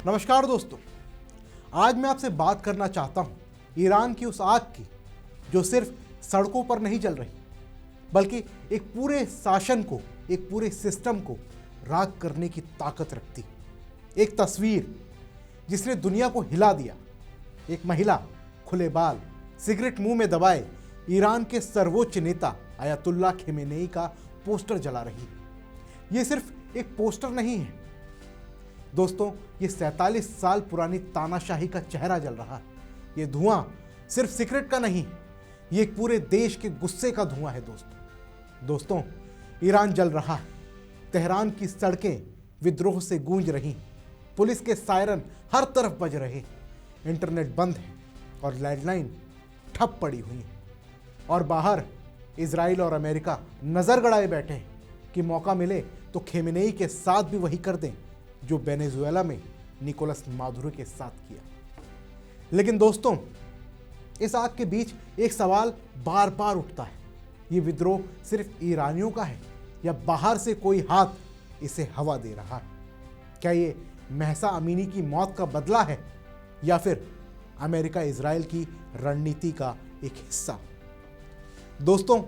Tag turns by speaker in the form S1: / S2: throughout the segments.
S1: नमस्कार दोस्तों, आज मैं आपसे बात करना चाहता हूं ईरान की उस आग की जो सिर्फ सड़कों पर नहीं जल रही बल्कि एक पूरे शासन को, एक पूरे सिस्टम को राख करने की ताकत रखती। एक तस्वीर जिसने दुनिया को हिला दिया। एक महिला खुले बाल, सिगरेट मुंह में दबाए ईरान के सर्वोच्च नेता अयतुल्ला खमेनेई का पोस्टर जला रही है। ये सिर्फ एक पोस्टर नहीं है दोस्तों, ये 47 साल पुरानी तानाशाही का चेहरा जल रहा है। ये धुआं सिर्फ सिगरेट का नहीं, ये एक पूरे देश के गुस्से का धुआं है दोस्तों, ईरान जल रहा है। तेहरान की सड़कें विद्रोह से गूंज रही, पुलिस के सायरन हर तरफ बज रहे, इंटरनेट बंद है और लैंडलाइन ठप पड़ी हुई है। और बाहर इजराइल और अमेरिका नजर गड़ाए बैठे हैं कि मौका मिले तो खमेनेई के साथ भी वही कर दें जो वेनेजुएला में निकोलस मादुरो के साथ किया। लेकिन दोस्तों, इस आग के बीच एक सवाल बार बार उठता है, ये विद्रोह सिर्फ ईरानियों का है या बाहर से कोई हाथ इसे हवा दे रहा है? क्या ये महसा अमीनी की मौत का बदला है या फिर अमेरिका इजराइल की रणनीति का एक हिस्सा? दोस्तों,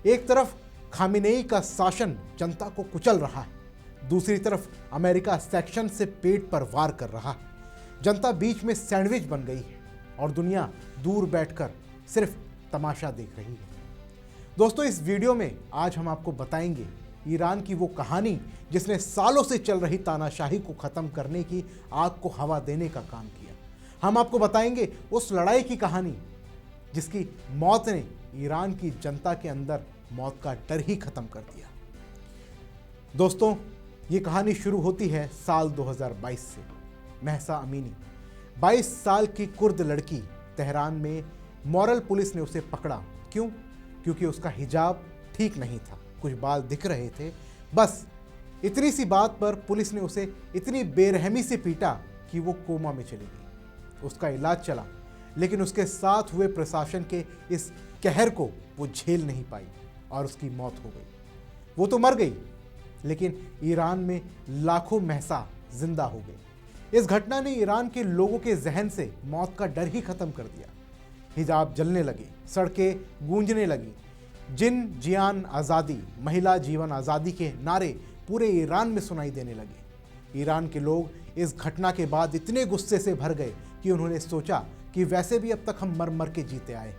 S1: एक तरफ खमेनेई का शासन जनता को कुचल रहा है, दूसरी तरफ अमेरिका सेक्शन से पेट पर वार कर रहा है। जनता बीच में सैंडविच बन गई है और दुनिया दूर बैठकर सिर्फ तमाशा देख रही है। दोस्तों, इस वीडियो में आज हम आपको बताएंगे ईरान की वो कहानी जिसने सालों से चल रही तानाशाही को खत्म करने की आग को हवा देने का काम किया। हम आपको बताएंगे उस लड़ाई की कहानी जिसकी मौत ने ईरान की जनता के अंदर मौत का डर ही खत्म कर दिया। दोस्तों, ये कहानी शुरू होती है साल 2022 से। महसा अमीनी 22 साल की कुर्द लड़की, तेहरान में मॉरल पुलिस ने उसे पकड़ा। क्यों? क्योंकि उसका हिजाब ठीक नहीं था, कुछ बाल दिख रहे थे। बस इतनी सी बात पर पुलिस ने उसे इतनी बेरहमी से पीटा कि वो कोमा में चली गई। उसका इलाज चला, लेकिन उसके साथ हुए प्रशासन के इस कहर को वो झेल नहीं पाई और उसकी मौत हो गई। वो तो मर गई, लेकिन ईरान में लाखों महसा जिंदा हो गए। इस घटना ने ईरान के लोगों के जहन से मौत का डर ही खत्म कर दिया। हिजाब जलने लगे, सड़कें गूंजने लगी, जिन जियान आज़ादी, महिला जीवन आज़ादी के नारे पूरे ईरान में सुनाई देने लगे। ईरान के लोग इस घटना के बाद इतने गुस्से से भर गए कि उन्होंने सोचा कि वैसे भी अब तक हम मर मर के जीते आए,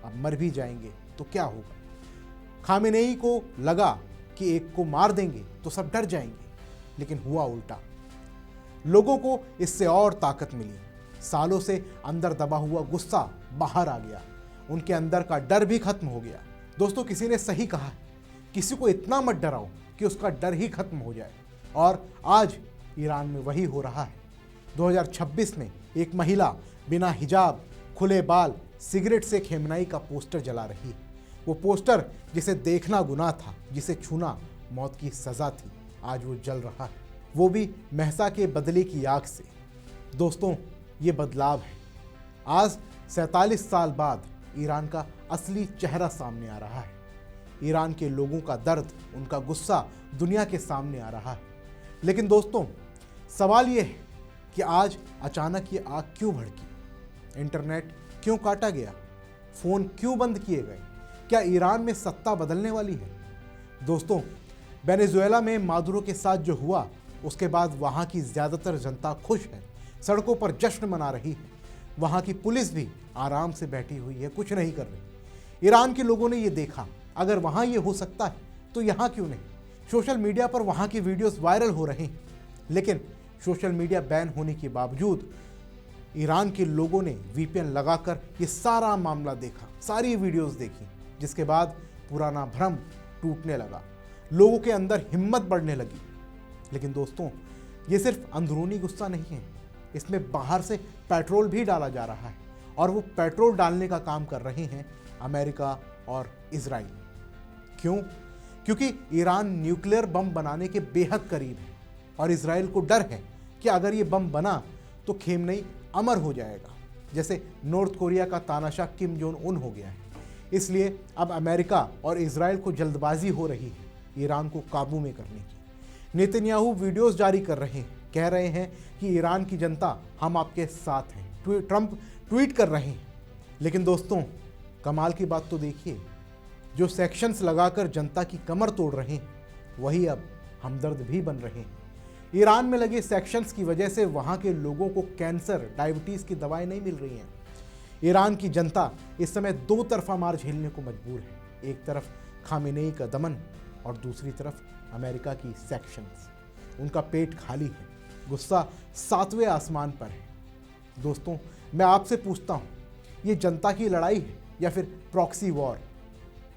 S1: अब मर भी जाएंगे तो क्या होगा। खमेनेई को लगा कि एक को मार देंगे तो सब डर जाएंगे, लेकिन हुआ उल्टा। लोगों को इससे और ताकत मिली। सालों से अंदर दबा हुआ गुस्सा बाहर आ गया, उनके अंदर का डर भी खत्म हो गया। दोस्तों, किसी ने सही कहा है, किसी को इतना मत डराओ कि उसका डर ही खत्म हो जाए। और आज ईरान में वही हो रहा है। 2026 में एक महिला बिना हिजाब, खुले बाल, सिगरेट से खमेनेई का पोस्टर जला रही है। वो पोस्टर जिसे देखना गुनाह था, जिसे छूना मौत की सजा थी, आज वो जल रहा है, वो भी महसा के बदले की आग से। दोस्तों, ये बदलाव है। आज 47 साल बाद ईरान का असली चेहरा सामने आ रहा है। ईरान के लोगों का दर्द, उनका गुस्सा दुनिया के सामने आ रहा है। लेकिन दोस्तों, सवाल ये है कि आज अचानक ये आग क्यों भड़की? इंटरनेट क्यों काटा गया? फोन क्यों बंद किए गए? क्या ईरान में सत्ता बदलने वाली है? दोस्तों, वेनेजुएला में मादुरो के साथ जो हुआ, उसके बाद वहाँ की ज़्यादातर जनता खुश है, सड़कों पर जश्न मना रही है। वहाँ की पुलिस भी आराम से बैठी हुई है, कुछ नहीं कर रही। ईरान के लोगों ने ये देखा, अगर वहाँ ये हो सकता है तो यहाँ क्यों नहीं? सोशल मीडिया पर वहाँ की वीडियोस वायरल हो रहे हैं। लेकिन सोशल मीडिया बैन होने के बावजूद ईरान के लोगों ने VPN लगाकर ये सारा मामला देखा, सारी वीडियोस देखी, जिसके बाद पुराना भ्रम टूटने लगा, लोगों के अंदर हिम्मत बढ़ने लगी। लेकिन दोस्तों, ये सिर्फ अंदरूनी गुस्सा नहीं है, इसमें बाहर से पेट्रोल भी डाला जा रहा है। और वो पेट्रोल डालने का काम कर रहे हैं अमेरिका और इजराइल। क्यों? क्योंकि ईरान न्यूक्लियर बम बनाने के बेहद करीब है और इजराइल को डर है कि अगर ये बम बना तो खमेनेई अमर हो जाएगा, जैसे नॉर्थ कोरिया का तानाशाह किम जोंग उन हो गया है। इसलिए अब अमेरिका और इजराइल को जल्दबाजी हो रही है ईरान को काबू में करने की। नेतन्याहू वीडियोस जारी कर रहे हैं, कह रहे हैं कि ईरान की जनता हम आपके साथ हैं। ट्रंप ट्वीट कर रहे हैं। लेकिन दोस्तों, कमाल की बात तो देखिए, जो सेक्शंस लगाकर जनता की कमर तोड़ रहे हैं वही अब हमदर्द भी बन रहे हैं। ईरान में लगे सेक्शंस की वजह से वहां के लोगों को कैंसर, डायबिटीज की दवाएं नहीं मिल रही हैं। ईरान की जनता इस समय दो तरफा मार झेलने को मजबूर है। एक तरफ खामेनेई का दमन और दूसरी तरफ अमेरिका की सेक्शंस। उनका पेट खाली है, गुस्सा 7वें आसमान पर है। दोस्तों, मैं आपसे पूछता हूं, ये जनता की लड़ाई है या फिर प्रॉक्सी वॉर?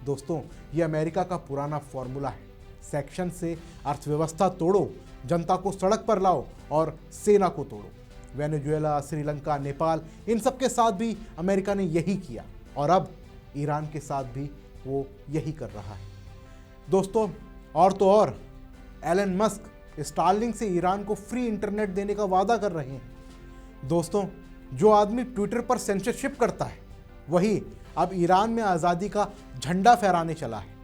S1: दोस्तों, ये अमेरिका का पुराना फॉर्मूला है। सेक्शन से अर्थव्यवस्था तोड़ो, जनता को सड़क पर लाओ और सेना को तोड़ो। वेनेजुएला, श्रीलंका, नेपाल, इन सब के साथ भी अमेरिका ने यही किया और अब ईरान के साथ भी वो यही कर रहा है। दोस्तों, और तो और, एलन मस्क स्टारलिंक से ईरान को फ्री इंटरनेट देने का वादा कर रहे हैं। दोस्तों, जो आदमी ट्विटर पर सेंसरशिप करता है वही अब ईरान में आज़ादी का झंडा फहराने चला है।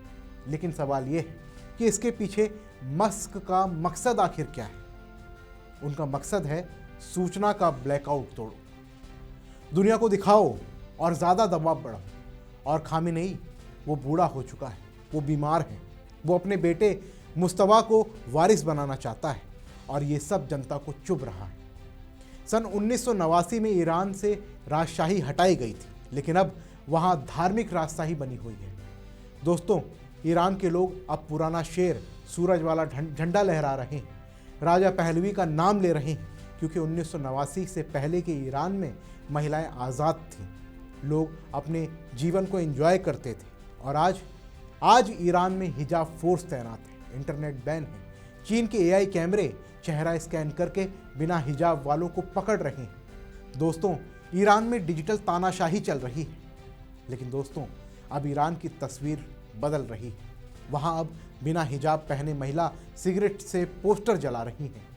S1: लेकिन सवाल यह है कि इसके पीछे मस्क का मकसद आखिर क्या है? उनका मकसद है सूचना का ब्लैकआउट तोड़ो, दुनिया को दिखाओ और ज़्यादा दबाव बढ़ाओ। और खामेनेई, वो बूढ़ा हो चुका है, वो बीमार है, वो अपने बेटे मुस्तफा को वारिस बनाना चाहता है और ये सब जनता को चुभ रहा है। सन 1989 में ईरान से राजशाही हटाई गई थी, लेकिन अब वहाँ धार्मिक राजशाही बनी हुई है। दोस्तों, ईरान के लोग अब पुराना शेर सूरज वाला झंडा लहरा रहे हैं, राजा पहलवी का नाम ले रहे हैं, क्योंकि 1989 से पहले के ईरान में महिलाएं आज़ाद थीं, लोग अपने जीवन को एंजॉय करते थे। और आज ईरान में हिजाब फोर्स तैनात है, इंटरनेट बैन है, चीन के AI कैमरे चेहरा स्कैन करके बिना हिजाब वालों को पकड़ रहे हैं। दोस्तों, ईरान में डिजिटल तानाशाही चल रही है। लेकिन दोस्तों, अब ईरान की तस्वीर बदल रही है। वहाँ अब बिना हिजाब पहने महिला सिगरेट से पोस्टर जला रही हैं।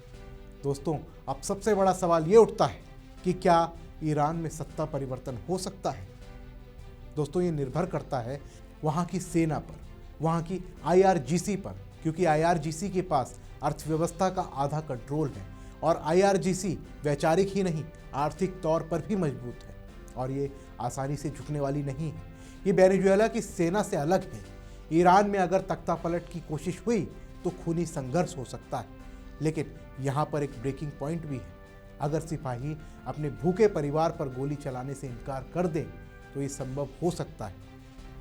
S1: दोस्तों, अब सबसे बड़ा सवाल ये उठता है कि क्या ईरान में सत्ता परिवर्तन हो सकता है? दोस्तों, ये निर्भर करता है वहाँ की सेना पर, वहाँ की IRGC पर, क्योंकि IRGC के पास अर्थव्यवस्था का आधा कंट्रोल है और IRGC वैचारिक ही नहीं, आर्थिक तौर पर भी मजबूत है और ये आसानी से झुकने वाली नहीं है। ये वेनेजुएला की सेना से अलग है। ईरान में अगर तख्ता पलट की कोशिश हुई तो खूनी संघर्ष हो सकता है। लेकिन यहाँ पर एक ब्रेकिंग पॉइंट भी है। अगर सिपाही अपने भूखे परिवार पर गोली चलाने से इनकार कर दें तो ये संभव हो सकता है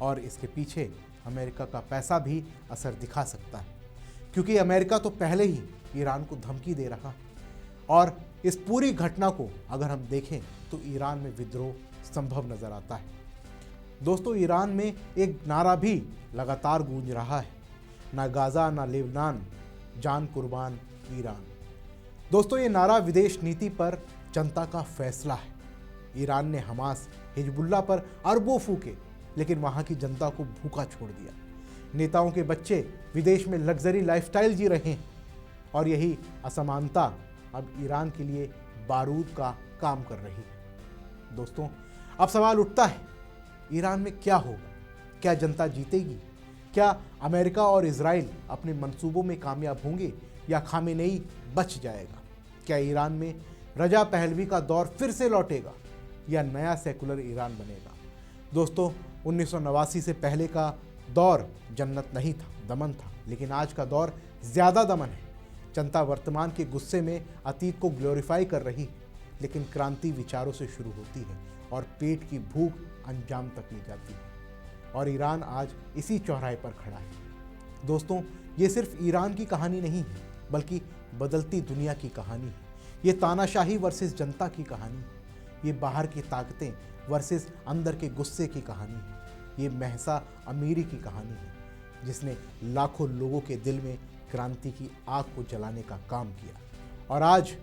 S1: और इसके पीछे अमेरिका का पैसा भी असर दिखा सकता है, क्योंकि अमेरिका तो पहले ही ईरान को धमकी दे रहा है। और इस पूरी घटना को अगर हम देखें तो ईरान में विद्रोह संभव नजर आता है। दोस्तों, ईरान में एक नारा भी लगातार गूंज रहा है, ना गाजा ना लेबनान, जान कुर्बान ईरान। दोस्तों, ये नारा विदेश नीति पर जनता का फैसला है। ईरान ने हमास, हिजबुल्लाह पर अरबों फूके, लेकिन वहाँ की जनता को भूखा छोड़ दिया। नेताओं के बच्चे विदेश में लग्जरी लाइफस्टाइल जी रहे हैं और यही असमानता अब ईरान के लिए बारूद का काम कर रही है। दोस्तों, अब सवाल उठता है, ईरान में क्या होगा? क्या जनता जीतेगी? क्या अमेरिका और इजराइल अपने मंसूबों में कामयाब होंगे या खामेनेई बच जाएगा? क्या ईरान में रजा पहलवी का दौर फिर से लौटेगा या नया सेकुलर ईरान बनेगा? दोस्तों, 1989 से पहले का दौर जन्नत नहीं था, दमन था, लेकिन आज का दौर ज़्यादा दमन है। जनता वर्तमान के गुस्से में अतीत को ग्लोरीफाई कर रही है, लेकिन क्रांति विचारों से शुरू होती है और पेट की भूख अंजाम तक ले जाती है। और ईरान आज इसी चौराहे पर खड़ा है। दोस्तों, ये सिर्फ ईरान की कहानी नहीं है, बल्कि बदलती दुनिया की कहानी है। ये तानाशाही वर्सेस जनता की कहानी है। ये बाहर की ताकतें वर्सेस अंदर के गुस्से की कहानी है। ये महसा अमीरी की कहानी है, जिसने लाखों लोगों के दिल में क्रांति की आग को जलाने का काम किया। और आज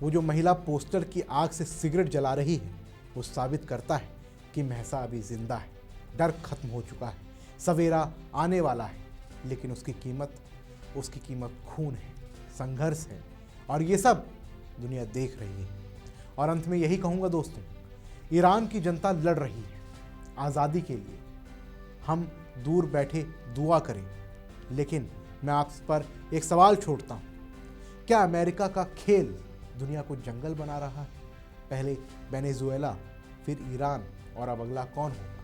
S1: वो जो महिला पोस्टर की आग से सिगरेट जला रही है, वो साबित करता है कि महसा अभी जिंदा है। डर खत्म हो चुका है, सवेरा आने वाला है, लेकिन उसकी कीमत खून है, संघर्ष है और ये सब दुनिया देख रही है। और अंत में यही कहूँगा दोस्तों, ईरान की जनता लड़ रही है आज़ादी के लिए। हम दूर बैठे दुआ करें, लेकिन मैं आप पर एक सवाल छोड़ता हूँ, क्या अमेरिका का खेल दुनिया को जंगल बना रहा है? पहले वेनेजुएला, फिर ईरान और अब अगला कौन होगा?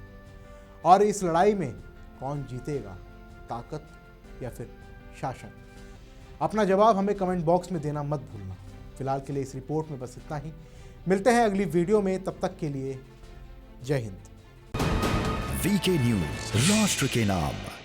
S1: और इस लड़ाई में कौन जीतेगा, ताकत या फिर शासन? अपना जवाब हमें कमेंट बॉक्स में देना मत भूलना। फिलहाल के लिए इस रिपोर्ट में बस इतना ही। मिलते हैं अगली वीडियो में, तब तक के लिए जय हिंद।
S2: वीके न्यूज, राष्ट्र के नाम।